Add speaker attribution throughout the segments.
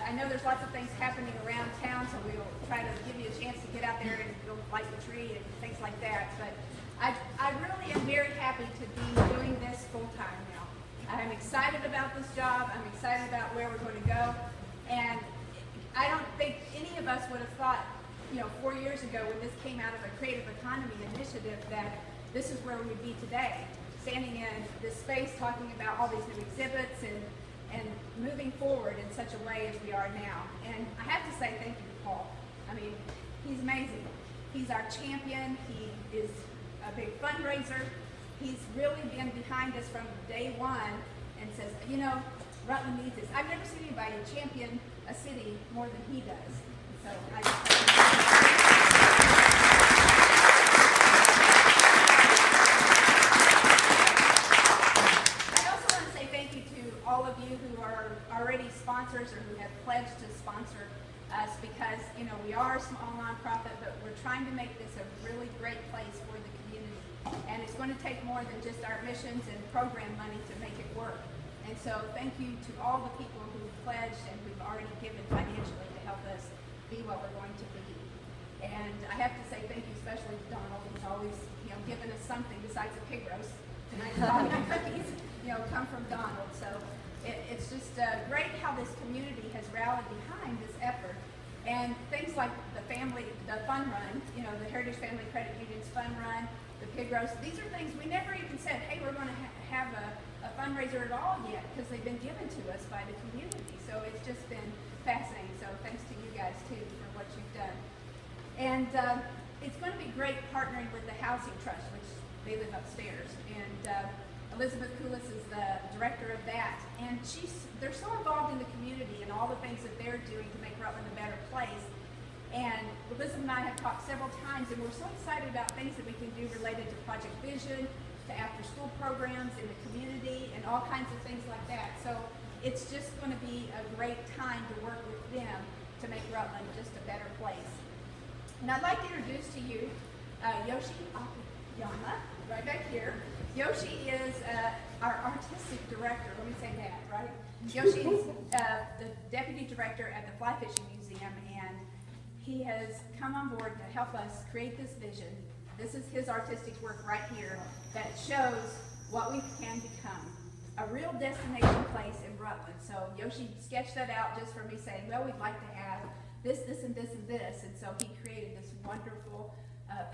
Speaker 1: I know there's lots of things happening around town, so we'll try to give you a chance to get out there and go light the tree and things like that. But I really am very happy to be doing this full time now. I'm excited about this job. I'm excited about where we're going to go. And I don't think any of us would have thought, 4 years ago when this came out of a creative economy initiative, that this is where we would be today, standing in this space talking about all these new exhibits and moving forward in such a way as we are now. And I have to say thank you to Paul. I mean, he's amazing. He's our champion. He is a big fundraiser. He's really been behind us from day one and says, Rutland needs this. I've never seen anybody champion a city more than he does. So I also want to say thank you to all of you who are already sponsors or who have pledged to sponsor us, because we are a small nonprofit, but we're trying to make this a really great place for the community. And it's going to take more than just our missions and program money to make it work. And so thank you to all the people who pledged and who've already given financially to help us be what we're going to be. And I have to say thank you especially to Donald, who's always given us something besides a pig roast. Tonight's coffee and cookies come from Donald. So it's just great how this community has rallied behind this effort. And things like the fun run, the Heritage Family Credit Union's fun run, the pig roast, these are things we never even said, hey, we're going to have a fundraiser at all yet, because they've been given to us by the community. So it's just been fascinating. So thanks to you guys too for what you've done. And it's going to be great partnering with the Housing Trust, which they live upstairs. And Elizabeth Koulis is the director of that. And they're so involved in the community and all the things that they're doing to make Rutland a better place. And Elizabeth and I have talked several times, and we're so excited about things that we can do related to Project Vision, to after-school programs in the community, and all kinds of things like that. So it's just going to be a great time to work with them to make Rutland just a better place. And I'd like to introduce to you Yoshi Akiyama, right back here. Yoshi is our artistic director. Let me say that, right? Yoshi is the deputy director at the Fly Fishing Museum, and he has come on board to help us create this vision. This is his artistic work right here that shows what we can become. A real destination place in Rutland. So Yoshi sketched that out just for me, saying, well, we'd like to have this, this, and this, and this. And so he created this wonderful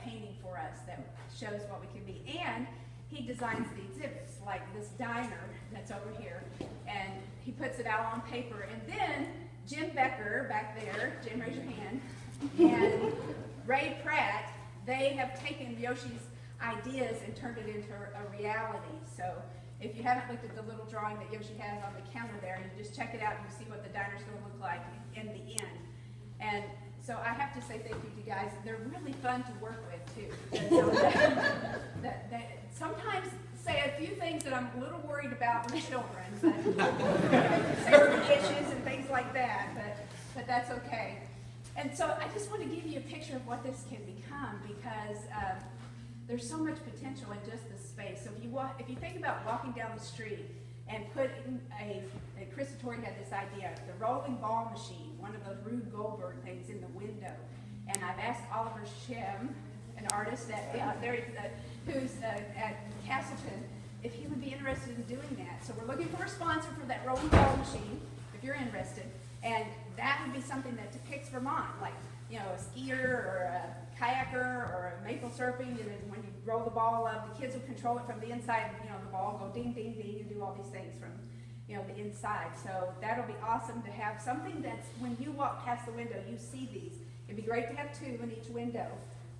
Speaker 1: painting for us that shows what we can be. And he designs the exhibits, like this diner that's over here. And he puts it out on paper. And then Jim Becker, back there, Jim, raise your hand, and Ray Pratt, they have taken Yoshi's ideas and turned it into a reality. So if you haven't looked at the little drawing that Yoshi has on the counter there, you just check it out and you see what the diner's going to look like in the end. And so I have to say thank you to you guys. They're really fun to work with too. That sometimes say a few things that I'm a little worried about with children, but safety issues and things like that. But that's okay. And so I just want to give you a picture of what this can become, because there's so much potential in just this space. So if you think about walking down the street and putting Chris Satori had this idea, the rolling ball machine, one of those Rube Goldberg things in the window. And I've asked Oliver Shem, an artist who's at Castleton, if he would be interested in doing that. So we're looking for a sponsor for that rolling ball machine, if you're interested. And that would be something that depicts Vermont, like a skier or a kayaker or a maple surfing. And then when you roll the ball up, the kids will control it from the inside. The ball will go ding, ding, ding, and do all these things from the inside. So that'll be awesome to have something that's, when you walk past the window, you see these. It'd be great to have 2 in each window.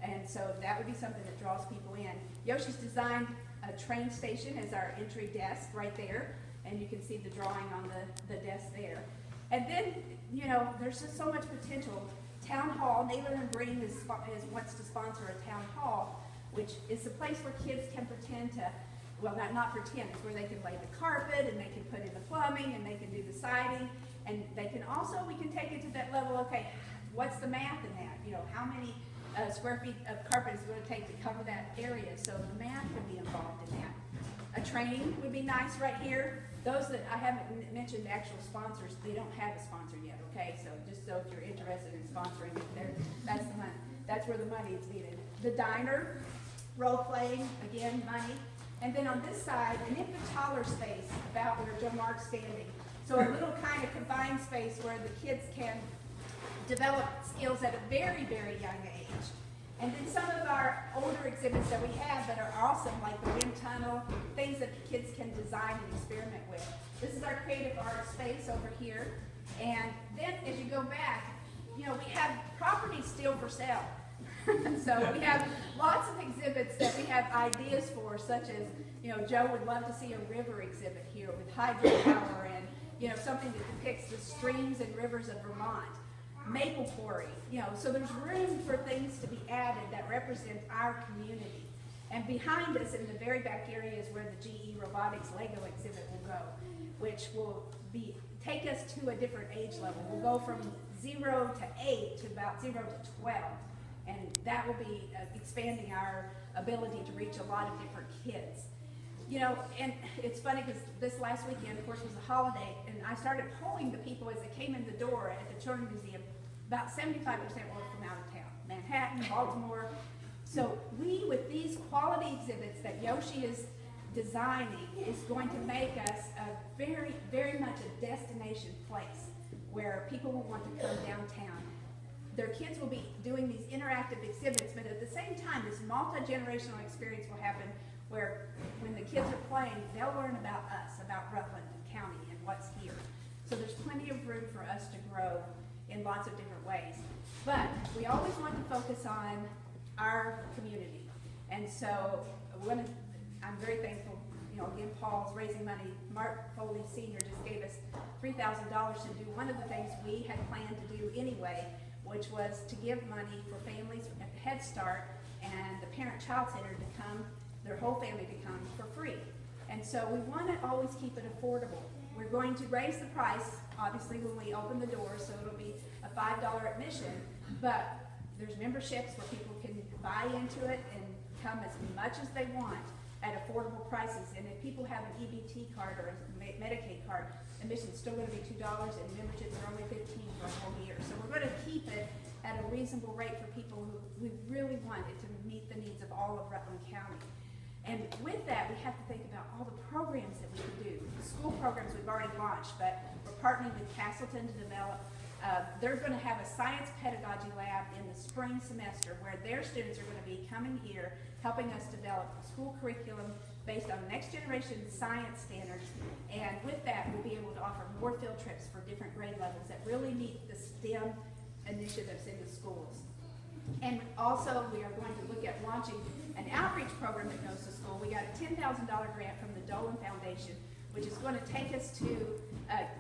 Speaker 1: And so that would be something that draws people in. Yoshi's designed a train station as our entry desk right there. And you can see the drawing on the desk there. And then, there's just so much potential. Town Hall, Naylor and Green wants to sponsor a town hall, which is a place where kids can pretend to, well, not pretend, it's where they can lay the carpet and they can put in the plumbing and they can do the siding. And they can also, we can take it to that level, okay, what's the math in that? How many square feet of carpet is it going to take to cover that area? So the math can be involved in that. A training would be nice right here. Those that I haven't mentioned, the actual sponsors, they don't have a sponsor yet, okay? So just so if you're interested in sponsoring it, that's the money. That's where the money is needed. The diner, role playing, again, money. And then on this side, an infant toddler space about where Joe Mark's standing. So a little kind of confined space where the kids can develop skills at a very, very young age. And then some of our older exhibits that we have that are awesome, like the wind tunnel, things that the kids can design and experiment with. This is our creative art space over here. And then as you go back, you know, we have property still for sale. So we have lots of exhibits that we have ideas for, such as, you know, Joe would love to see a river exhibit here with hydropower and, you know, something that depicts the streams and rivers of Vermont. Maple quarry, you know, so there's room for things to be added that represent our community. And behind us in the very back area is where the GE Robotics Lego exhibit will go, which will take us to a different age level. We'll go from 0 to 8 to about 0 to 12. And that will be expanding our ability to reach a lot of different kids. You know, and it's funny because this last weekend, of course, was a holiday, and I started polling the people as they came in the door at the Children's Museum. About 75% were from out of town, Manhattan, Baltimore. So we, with these quality exhibits that Yoshi is designing, is going to make us a very, very much a destination place where people will want to come downtown. Their kids will be doing these interactive exhibits, but at the same time, this multi-generational experience will happen where when the kids are playing, they'll learn about us, about Rutland County and what's here. So there's plenty of room for us to grow in lots of different ways. But we always want to focus on our community. And so I'm very thankful, you know, again, Paul's raising money. Mark Foley Sr. just gave us $3,000 to do one of the things we had planned to do anyway, which was to give money for families at the Head Start and the Parent-Child Center to come, their whole family to come for free. And so we want to always keep it affordable. We're going to raise the price, obviously, when we open the doors, so it'll be a $5 admission, but there's memberships where people can buy into it and come as much as they want at affordable prices. And if people have an EBT card or a Medicaid card, admission's still going to be $2 and memberships are only $15 for a whole year. So we're going to keep it at a reasonable rate for people who really want it to meet the needs of all of Rutland County. And with that, we have to think about all the programs that we can do. The school programs we've already launched, but we're partnering with Castleton to develop. They're going to have a science pedagogy lab in the spring semester where their students are going to be coming here, helping us develop school curriculum based on next generation science standards. And with that, we'll be able to offer more field trips for different grade levels that really meet the STEM initiatives in the schools. And also, we are going to look at launching an outreach program that goes to school. We got a $10,000 grant from the Dolan Foundation, which is going to take us to,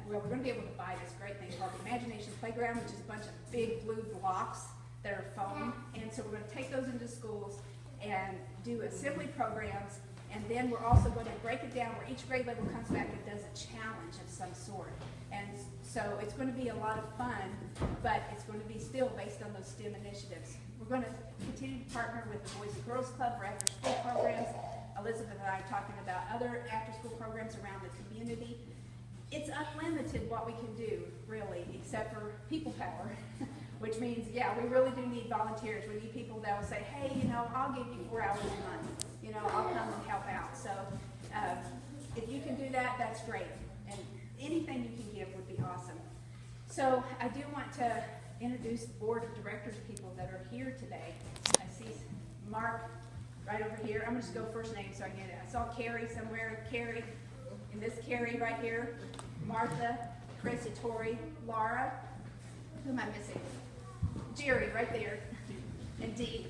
Speaker 1: well, we're going to be able to buy this great thing called the Imagination Playground, which is a bunch of big blue blocks that are foam. And so we're going to take those into schools and do assembly programs. And then we're also going to break it down where each grade level comes back and does a challenge of some sort. And so it's going to be a lot of fun, but it's going to be still based on those STEM initiatives. We're going to continue to partner with the Boys and Girls Club for after-school programs. Elizabeth and I are talking about other after-school programs around the community. It's unlimited what we can do, really, except for people power, which means, yeah, we really do need volunteers. We need people that will say, hey, you know, I'll give you 4 hours a month. You know, I'll come and help out. So if you can do that, that's great. And anything you can give would be awesome. So I do want to introduce the board of directors people that are here today. I see Mark right over here. I'm going to just go first name so I get it. I saw Carrie somewhere. Carrie, and this Carrie right here. Martha, Chris, Tori, Laura. Who am I missing? Jerry right there. And Dee.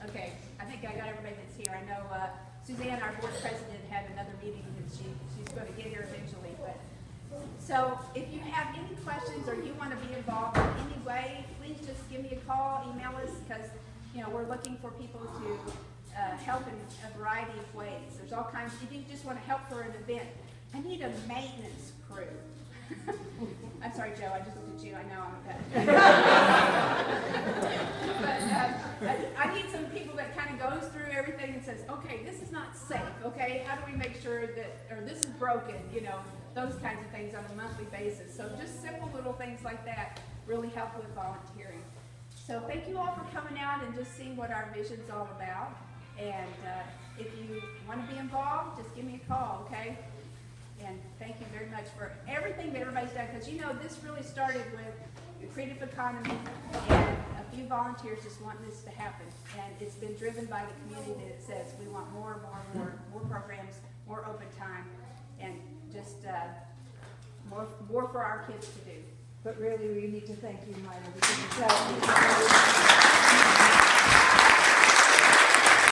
Speaker 1: Okay, I think I got everybody that's here. I know Suzanne, our board president, had another meeting and she's going to get here eventually. But so if you have any questions or you want to be involved in any way, please just give me a call, email us, because you know we're looking for people to help in a variety of ways. There's all kinds. If you just want to help for an event, I need a maintenance crew. I'm sorry, Joe, I just looked at you, I know I'm a pet. But I need some people that kind of goes through everything and says, okay, this is not safe, okay? How do we make sure that, or this is broken, you know, those kinds of things on a monthly basis. So just simple little things like that really help with volunteering. So thank you all for coming out and just seeing what our vision's all about. And if you want to be involved, just give me a call, okay? And thank you very much for everything that everybody's done, because you know this really started with the creative economy and a few volunteers just wanting this to happen. And it's been driven by the community that says we want more programs, more open time, and just more for our kids to do.
Speaker 2: But really, we need to thank you, Myra, because